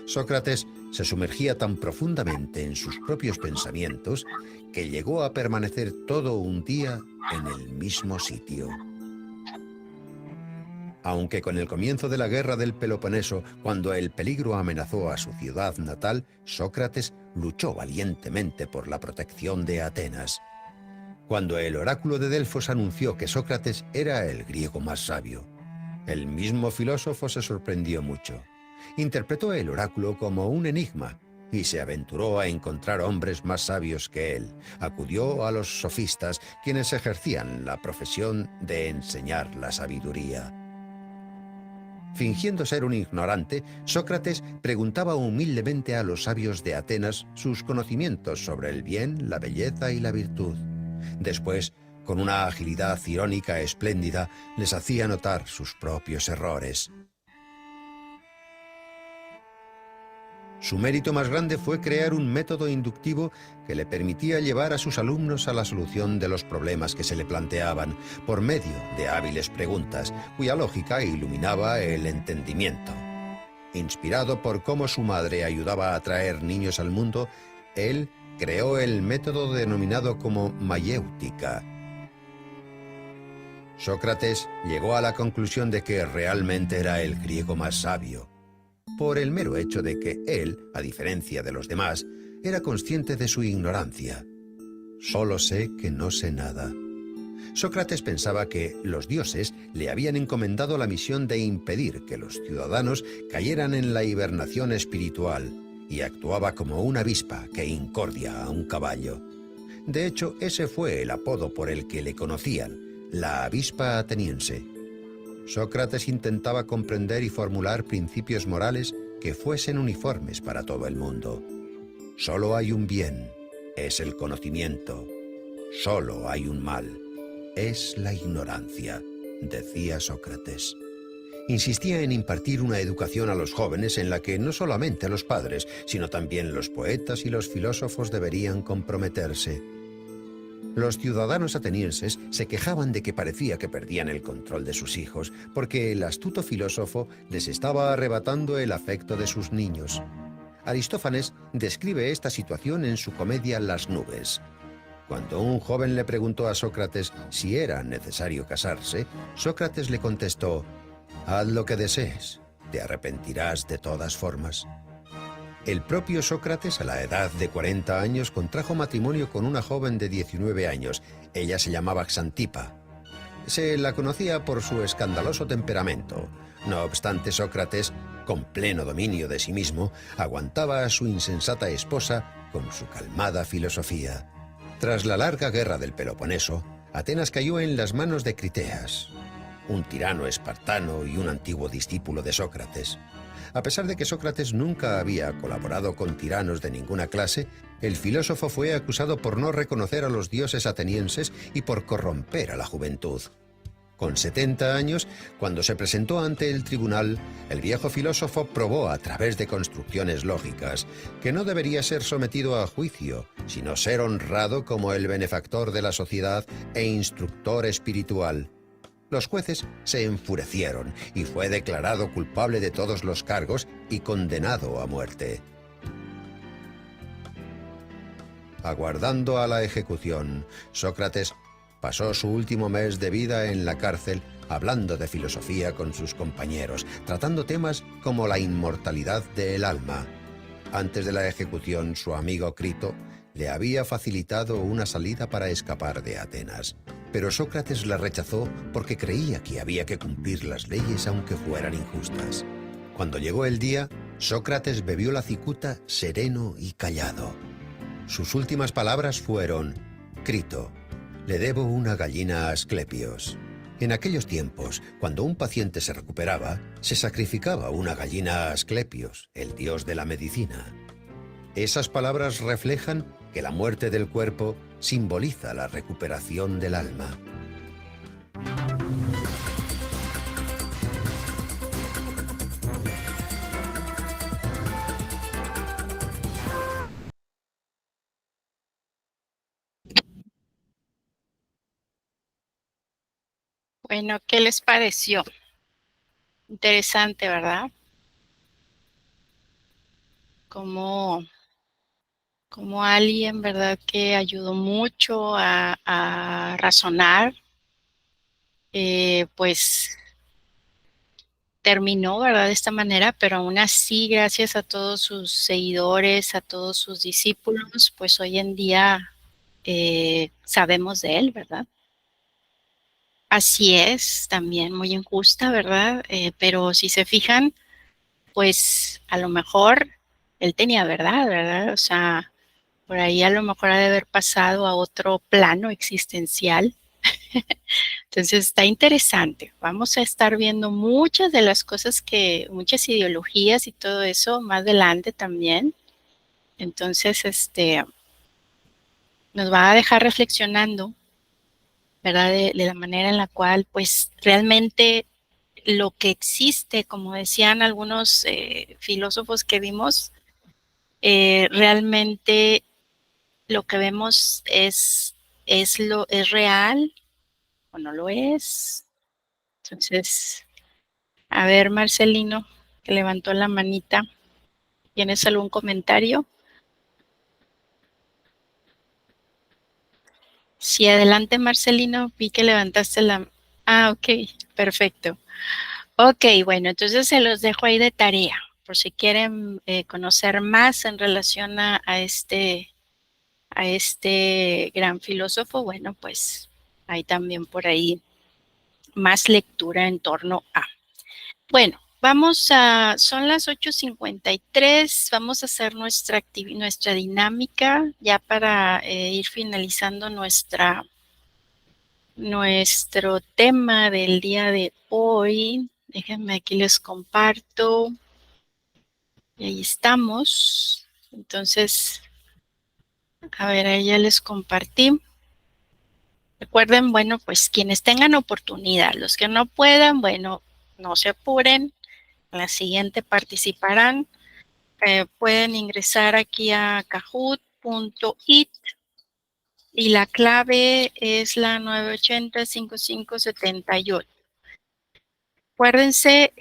Sócrates se sumergía tan profundamente en sus propios pensamientos que llegó a permanecer todo un día en el mismo sitio. Aunque con el comienzo de la guerra del Peloponeso, cuando el peligro amenazó a su ciudad natal, Sócrates luchó valientemente por la protección de Atenas. Cuando el oráculo de Delfos anunció que Sócrates era el griego más sabio, el mismo filósofo se sorprendió mucho. Interpretó el oráculo como un enigma y se aventuró a encontrar hombres más sabios que él. Acudió a los sofistas, quienes ejercían la profesión de enseñar la sabiduría. Fingiendo ser un ignorante, Sócrates preguntaba humildemente a los sabios de Atenas sus conocimientos sobre el bien, la belleza y la virtud. Después, con una agilidad irónica espléndida, les hacía notar sus propios errores. Su mérito más grande fue crear un método inductivo que le permitía llevar a sus alumnos a la solución de los problemas que se le planteaban, por medio de hábiles preguntas, cuya lógica iluminaba el entendimiento. Inspirado por cómo su madre ayudaba a traer niños al mundo, él creó el método denominado como mayéutica. Sócrates llegó a la conclusión de que realmente era el griego más sabio, por el mero hecho de que él, a diferencia de los demás, era consciente de su ignorancia. Solo sé que no sé nada. Sócrates pensaba que los dioses le habían encomendado la misión de impedir que los ciudadanos cayeran en la hibernación espiritual, y actuaba como una avispa que incordia a un caballo. De hecho, ese fue el apodo por el que le conocían, la avispa ateniense. Sócrates intentaba comprender y formular principios morales que fuesen uniformes para todo el mundo. Solo hay un bien, es el conocimiento. Solo hay un mal, es la ignorancia, decía Sócrates. Insistía en impartir una educación a los jóvenes en la que no solamente los padres, sino también los poetas y los filósofos deberían comprometerse. Los ciudadanos atenienses se quejaban de que parecía que perdían el control de sus hijos, porque el astuto filósofo les estaba arrebatando el afecto de sus niños. Aristófanes describe esta situación en su comedia Las nubes. Cuando un joven le preguntó a Sócrates si era necesario casarse, Sócrates le contestó: «Haz lo que desees, te arrepentirás de todas formas». El propio Sócrates, a la edad de 40 años, contrajo matrimonio con una joven de 19 años. Ella se llamaba Xantipa. Se la conocía por su escandaloso temperamento. No obstante, Sócrates, con pleno dominio de sí mismo, aguantaba a su insensata esposa con su calmada filosofía. Tras la larga guerra del Peloponeso, Atenas cayó en las manos de Criteas, un tirano espartano y un antiguo discípulo de Sócrates. A pesar de que Sócrates nunca había colaborado con tiranos de ninguna clase, el filósofo fue acusado por no reconocer a los dioses atenienses y por corromper a la juventud. Con 70 años, cuando se presentó ante el tribunal, el viejo filósofo probó a través de construcciones lógicas que no debería ser sometido a juicio, sino ser honrado como el benefactor de la sociedad e instructor espiritual. Los jueces se enfurecieron y fue declarado culpable de todos los cargos y condenado a muerte. Aguardando a la ejecución, Sócrates pasó su último mes de vida en la cárcel hablando de filosofía con sus compañeros, tratando temas como la inmortalidad del alma. Antes de la ejecución, su amigo Crito le había facilitado una salida para escapar de Atenas. Pero Sócrates la rechazó porque creía que había que cumplir las leyes aunque fueran injustas. Cuando llegó el día, Sócrates bebió la cicuta sereno y callado. Sus últimas palabras fueron: «Crito, le debo una gallina a Asclepios». En aquellos tiempos, cuando un paciente se recuperaba, se sacrificaba una gallina a Asclepios, el dios de la medicina. Esas palabras reflejan que la muerte del cuerpo simboliza la recuperación del alma. Bueno, ¿qué les pareció? Interesante, ¿verdad? Como alguien, ¿verdad?, que ayudó mucho a razonar, pues terminó, ¿verdad?, de esta manera, pero aún así, gracias a todos sus seguidores, a todos sus discípulos, pues hoy en día sabemos de él, ¿verdad? Así es, también muy injusta, ¿verdad? Pero si se fijan, pues a lo mejor él tenía verdad, ¿verdad? O sea, por ahí a lo mejor ha de haber pasado a otro plano existencial. Entonces está interesante. Vamos a estar viendo muchas de las cosas muchas ideologías y todo eso más adelante también. Entonces, nos va a dejar reflexionando, ¿verdad? De la manera en la cual, pues, realmente lo que existe, como decían algunos filósofos que vimos, realmente lo que vemos es real o no lo es. Entonces, a ver, Marcelino, que levantó la manita, ¿tienes algún comentario? Sí, adelante, Marcelino, vi que levantaste la... Ah, ok, perfecto. Ok, bueno, entonces se los dejo ahí de tarea, por si quieren conocer más en relación a este gran filósofo. Bueno, pues hay también por ahí más lectura en torno a. Bueno, Son las 8:53, vamos a hacer nuestra dinámica ya para ir finalizando nuestro tema del día de hoy. Déjenme aquí les comparto. Y ahí estamos. Entonces, a ver, ahí ya les compartí. Recuerden, bueno, pues quienes tengan oportunidad, los que no puedan, bueno, no se apuren. En la siguiente participarán. Pueden ingresar aquí a kahoot.it y la clave es la 980-5578. Acuérdense,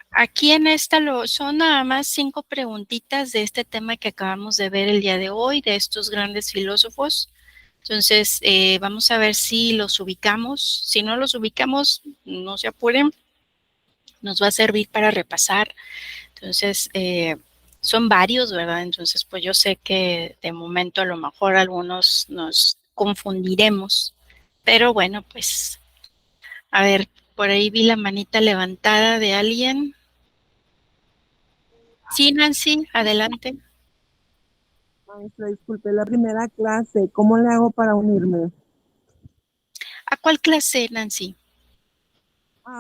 aquí en esta son nada más 5 preguntitas de este tema que acabamos de ver el día de hoy, de estos grandes filósofos. Entonces, vamos a ver si los ubicamos. Si no los ubicamos, no se apuren, nos va a servir para repasar. Entonces, son varios, ¿verdad? Entonces, pues yo sé que de momento a lo mejor algunos nos confundiremos, pero bueno, pues, a ver, por ahí vi la manita levantada de alguien. Sí, Nancy, adelante. Maestra, disculpe, la primera clase, ¿cómo le hago para unirme? ¿A cuál clase, Nancy?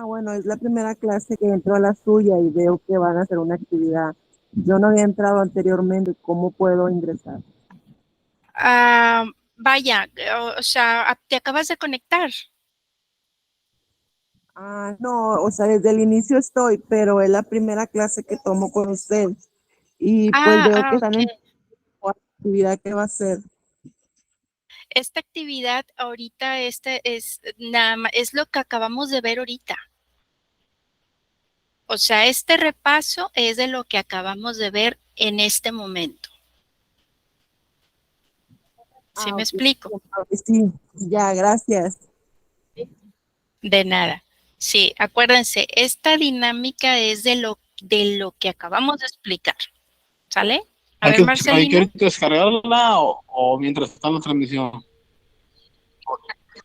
Bueno, es la primera clase que entro a la suya y veo que van a hacer una actividad. Yo no había entrado anteriormente, ¿cómo puedo ingresar? Vaya, o sea, te acabas de conectar. No, o sea, desde el inicio estoy, pero es la primera clase que tomo con usted. Y pues veo que están Ok. en la actividad que va a hacer. Esta actividad ahorita, es nada más, es lo que acabamos de ver ahorita. O sea, este repaso es de lo que acabamos de ver en este momento. ¿Sí me Ok. explico? Sí, ya, gracias. De nada. Sí, acuérdense, esta dinámica es de lo que acabamos de explicar. ¿Sale? A ver, Hay que Marcelino, descargarla o mientras está en la transmisión.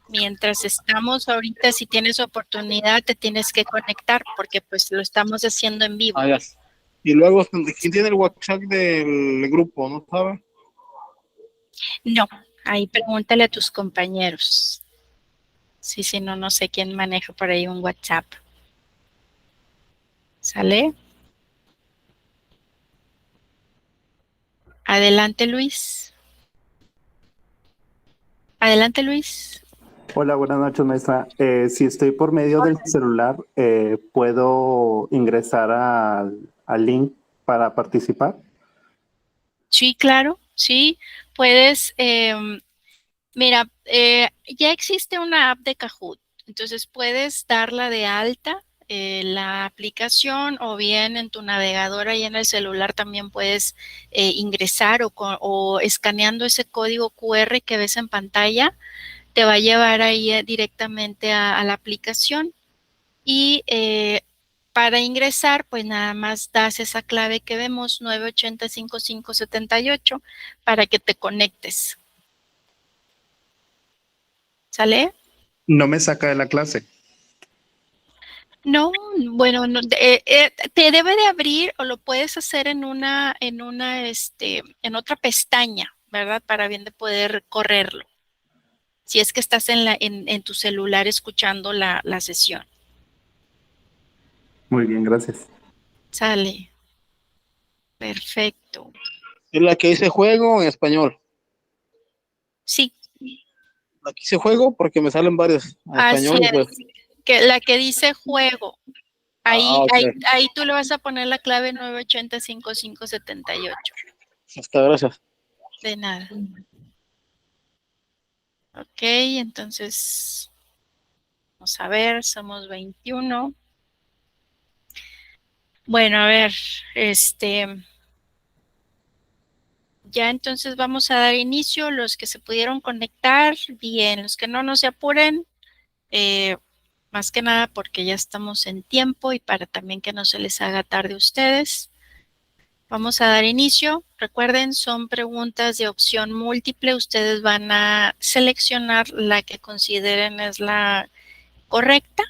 mientras estamos ahorita, si tienes oportunidad, te tienes que conectar porque pues lo estamos haciendo en vivo. Ya. Y luego, ¿quién tiene el WhatsApp del grupo? ¿No sabe? No, ahí pregúntale a tus compañeros. Sí, sí, no, no sé quién maneja por ahí un WhatsApp. ¿Sale? Adelante, Luis. Adelante, Luis. Hola, buenas noches, maestra. Si estoy por medio del celular, ¿puedo ingresar al link para participar? Sí, claro, sí. Puedes, mira, ya existe una app de Kahoot, entonces puedes darla de alta, la aplicación, o bien en tu navegador y en el celular también puedes ingresar o escaneando ese código QR que ves en pantalla, te va a llevar ahí directamente a la aplicación y para ingresar, pues nada más das esa clave que vemos, 980-5578, para que te conectes. ¿Sale? No me saca de la clase. No, bueno, no, te debe de abrir o lo puedes hacer en otra pestaña, ¿verdad? Para bien de poder correrlo. Si es que estás en tu celular escuchando la sesión. Muy bien, gracias. Sale. Perfecto. Es la que dice juego en español. Sí, Aquí dice juego porque me salen varios en así español y pues. es. La que dice juego. Ahí, Ok. ahí tú le vas a poner la clave 980-5578. Hasta gracias. De nada. Ok, entonces, vamos a ver, somos 21. Bueno, a ver, ya entonces vamos a dar inicio. Los que se pudieron conectar, bien. Los que no, no se apuren. Más que nada porque ya estamos en tiempo y para también que no se les haga tarde a ustedes. Vamos a dar inicio. Recuerden, son preguntas de opción múltiple. Ustedes van a seleccionar la que consideren es la correcta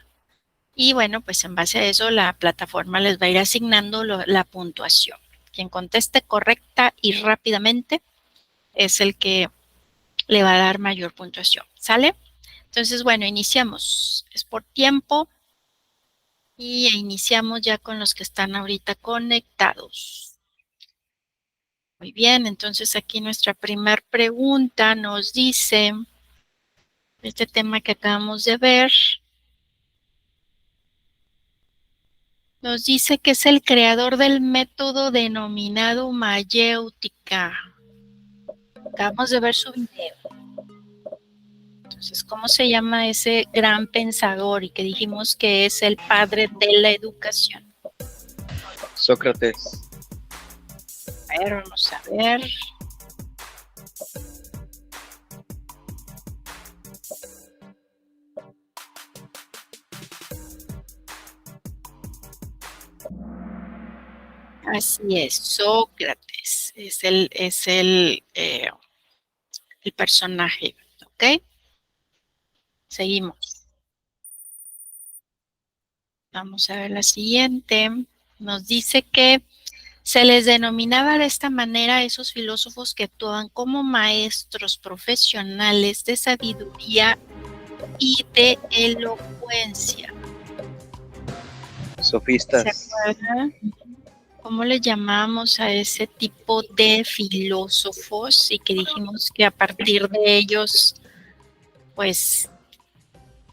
Y bueno, pues en base a eso la plataforma les va a ir asignando la puntuación. Quien conteste correcta y rápidamente es el que le va a dar mayor puntuación. ¿Sale? Entonces, bueno, iniciamos. Es por tiempo y iniciamos ya con los que están ahorita conectados. Muy bien, entonces aquí nuestra primera pregunta nos dice, este tema que acabamos de ver, nos dice que es el creador del método denominado mayéutica. Acabamos de ver su video. Entonces, ¿cómo se llama ese gran pensador y que dijimos que es el padre de la educación? Sócrates. A ver, vamos a ver. Así es, Sócrates es el personaje, ¿ok? Seguimos. Vamos a ver la siguiente. Nos dice que se les denominaba de esta manera a esos filósofos que actuaban como maestros profesionales de sabiduría y de elocuencia. Sofistas. ¿Se acuerdan? ¿Cómo le llamamos a ese tipo de filósofos? Y que dijimos que a partir de ellos, pues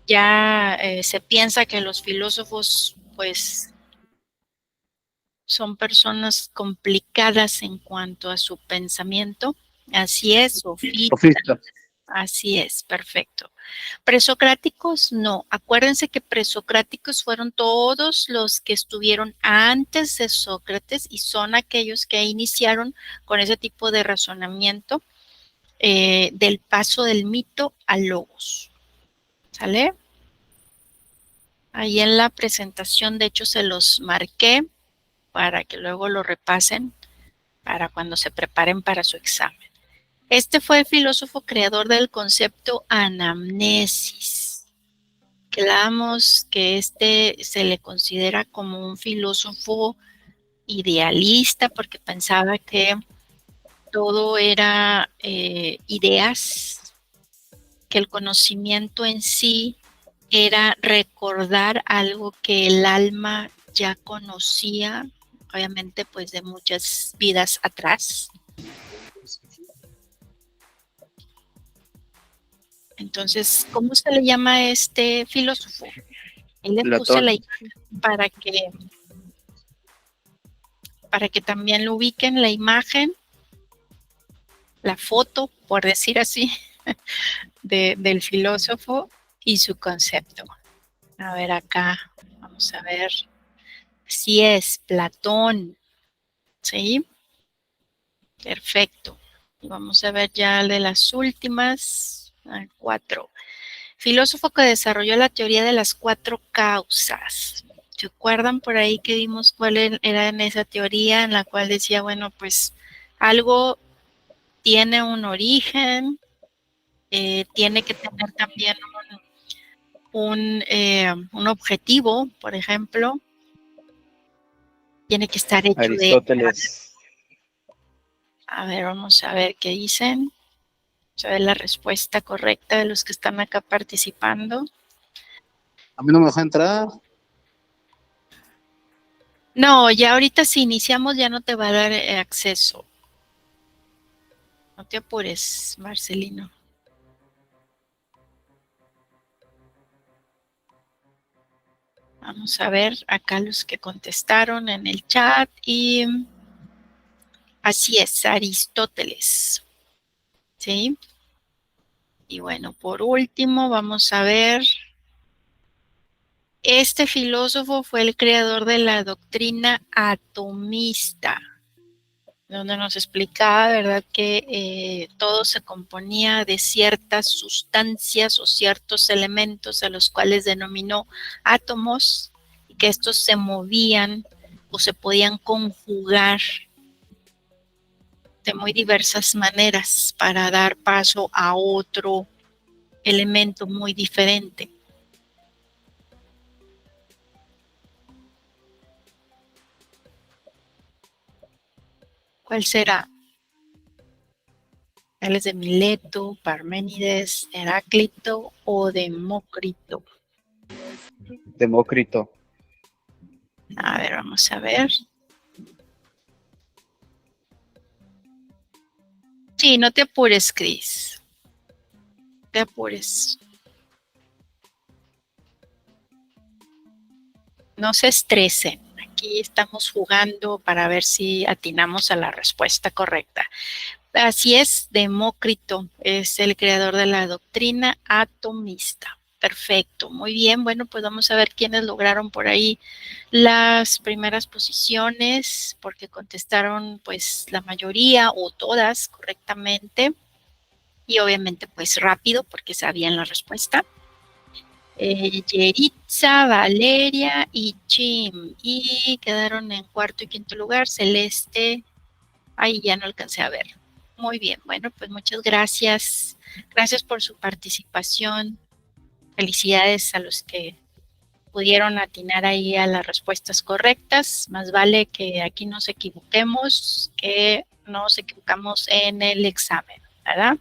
ya se piensa que los filósofos, pues, son personas complicadas en cuanto a su pensamiento. Así es, sofistas. Sofistas. Así es, perfecto. Presocráticos, no. Acuérdense que presocráticos fueron todos los que estuvieron antes de Sócrates y son aquellos que iniciaron con ese tipo de razonamiento del paso del mito al logos. ¿Sale? Ahí en la presentación, de hecho, se los marqué para que luego lo repasen para cuando se preparen para su examen. Este fue el filósofo creador del concepto anamnesis. Creamos que este se le considera como un filósofo idealista porque pensaba que todo era ideas, que el conocimiento en sí era recordar algo que el alma ya conocía, obviamente pues de muchas vidas atrás. Entonces, ¿cómo se le llama a este filósofo? Él le puse la imagen para que también lo ubiquen, la imagen, la foto, por decir así, del filósofo y su concepto. A ver acá, vamos a ver. Sí es, Platón, ¿sí? Perfecto. Y vamos a ver ya de las últimas, 4. Filósofo que desarrolló la teoría de las 4 causas. ¿Se acuerdan por ahí que vimos cuál era en esa teoría en la cual decía, bueno, pues algo tiene un origen, tiene que tener también un objetivo, por ejemplo, tiene que estar hecho Aristóteles. A ver, vamos a ver qué dicen. Vamos a ver la respuesta correcta de los que están acá participando. A mí no me deja entrar. No, ya ahorita si iniciamos ya no te va a dar acceso. No te apures, Marcelino. Vamos a ver acá los que contestaron en el chat y así es, Aristóteles. ¿Sí? Y bueno, por último vamos a ver. Este filósofo fue el creador de la doctrina atomista, donde nos explicaba, ¿verdad?, que todo se componía de ciertas sustancias o ciertos elementos a los cuales denominó átomos y que estos se movían o se podían conjugar de muy diversas maneras para dar paso a otro elemento muy diferente. ¿Cuál será? ¿Tales de Mileto, Parménides, Heráclito o Demócrito? Demócrito. A ver, vamos a ver. Sí, no te apures, Cris. No te apures. No se estresen. Aquí estamos jugando para ver si atinamos a la respuesta correcta. Así es, Demócrito es el creador de la doctrina atomista. Perfecto, muy bien. Bueno, pues vamos a ver quiénes lograron por ahí las primeras posiciones, porque contestaron pues la mayoría o todas correctamente y obviamente pues rápido porque sabían la respuesta. Yeritza, Valeria y Jim, y quedaron en cuarto y quinto lugar Celeste. Ahí ya no alcancé a ver. Muy bien, bueno, pues muchas gracias. Gracias por su participación. Felicidades a los que pudieron atinar ahí a las respuestas correctas. Más vale que aquí nos equivoquemos que nos equivocamos en el examen, ¿verdad?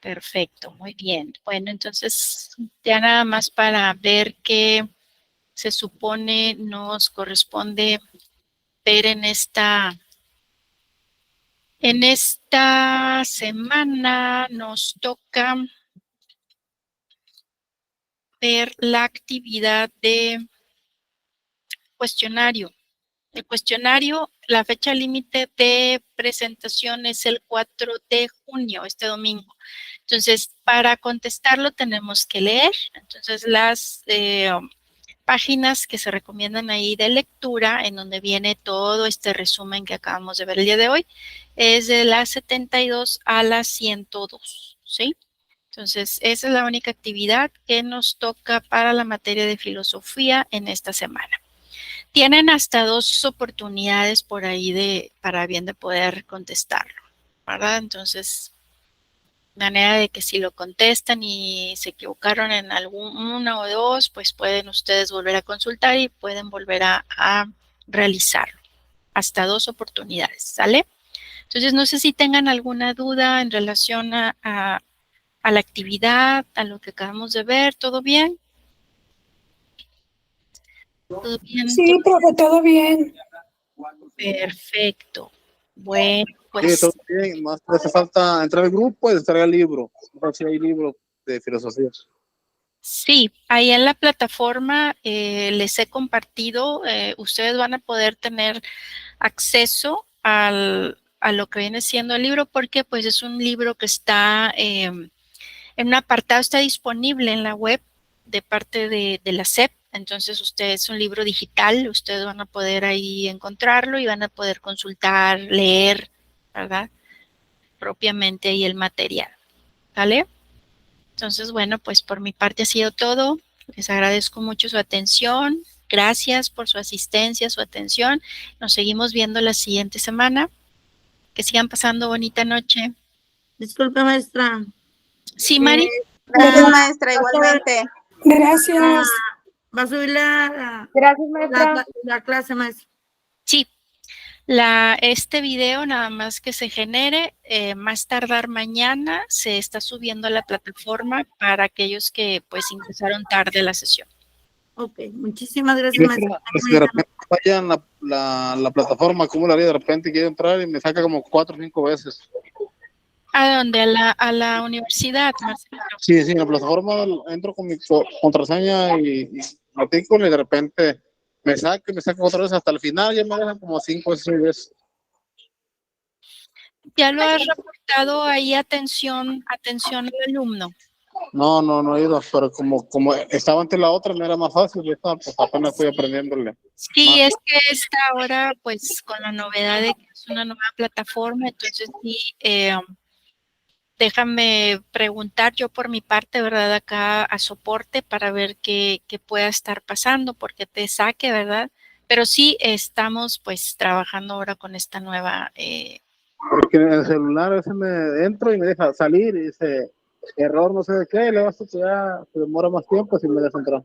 Perfecto, muy bien. Bueno, entonces ya nada más para ver qué se supone nos corresponde ver en esta semana. Nos toca ver la actividad de cuestionario. El cuestionario, la fecha límite de presentación es el 4 de junio, este domingo. Entonces, para contestarlo tenemos que leer. Entonces, las páginas que se recomiendan ahí de lectura, en donde viene todo este resumen que acabamos de ver el día de hoy, es de la 72 a la 102, ¿sí? Entonces, esa es la única actividad que nos toca para la materia de filosofía en esta semana. Tienen hasta 2 oportunidades por ahí para bien de poder contestarlo, ¿verdad? Entonces, de manera de que si lo contestan y se equivocaron en una o dos, pues pueden ustedes volver a consultar y pueden volver a realizarlo. Hasta 2 oportunidades, ¿sale? Entonces, no sé si tengan alguna duda en relación a la actividad, a lo que acabamos de ver. ¿Todo bien? ¿Todo bien? Sí, profe, todo bien. Perfecto. Bueno, Sí, pues todo bien. Más hace falta entrar al grupo y descargar el libro. No sé si hay libros de filosofía. sí, ahí en la plataforma les he compartido, ustedes van a poder tener acceso a lo que viene siendo el libro porque pues es un libro que está en un apartado, está disponible en la web de parte de la SEP. Entonces, es un libro digital, ustedes van a poder ahí encontrarlo y van a poder consultar, leer, ¿verdad? Propiamente ahí el material, ¿vale? Entonces, bueno, pues por mi parte ha sido todo. Les agradezco mucho su atención. Gracias por su asistencia, su atención. Nos seguimos viendo la siguiente semana. Que sigan pasando bonita noche. Disculpe, maestra. Sí, Mari. Gracias, maestra, igualmente. Gracias. Va a subir Gracias, maestra. la clase, maestra. Sí. Este video nada más que se genere, más tardar mañana se está subiendo a la plataforma para aquellos que pues ingresaron tarde a la sesión. Ok, muchísimas gracias, maestra. Si de repente falla en la plataforma, ¿cómo lo haría? De repente quiero entrar y me saca como 4 o 5 veces. ¿A dónde? A la universidad, Marcelo. Sí, en la plataforma entro con mi contraseña y artículo y de repente me saca otra vez hasta el final, ya me dejan como 5 o 6 veces. ¿Ya lo has reportado ahí atención al alumno? No he ido, pero como estaba ante la otra, me era más fácil, yo estaba, pues apenas estoy aprendiéndole. Sí, más. es que esta ahora, pues con la novedad de que es una nueva plataforma, entonces sí, déjame preguntar yo por mi parte, ¿verdad? Acá a soporte para ver qué pueda estar pasando, porque te saque, ¿verdad? Pero sí estamos pues trabajando ahora con esta nueva... Porque en el celular a veces me entro y me deja salir y dice error no sé de qué, y luego hasta que ya se demora más tiempo si me deja entrar.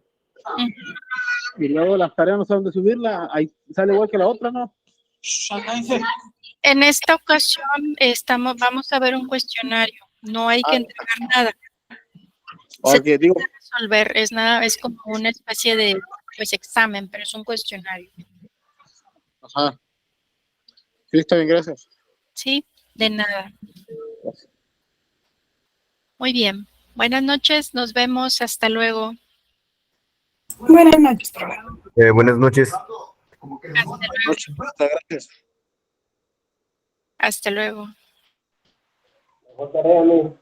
Y luego las tareas no saben de subirla, ahí sale igual que la otra, ¿no? En esta ocasión vamos a ver un cuestionario. No hay que entregar nada. Se Ok, tiene digo, que resolver, es como una especie de pues examen, pero es un cuestionario. ajá. Sí, está bien, gracias. Sí, de nada. Muy bien. Buenas noches, nos vemos, hasta luego. Buenas noches, profe. Buenas noches. Hasta luego. Gracias. Hasta luego. Buenas tardes, amigo.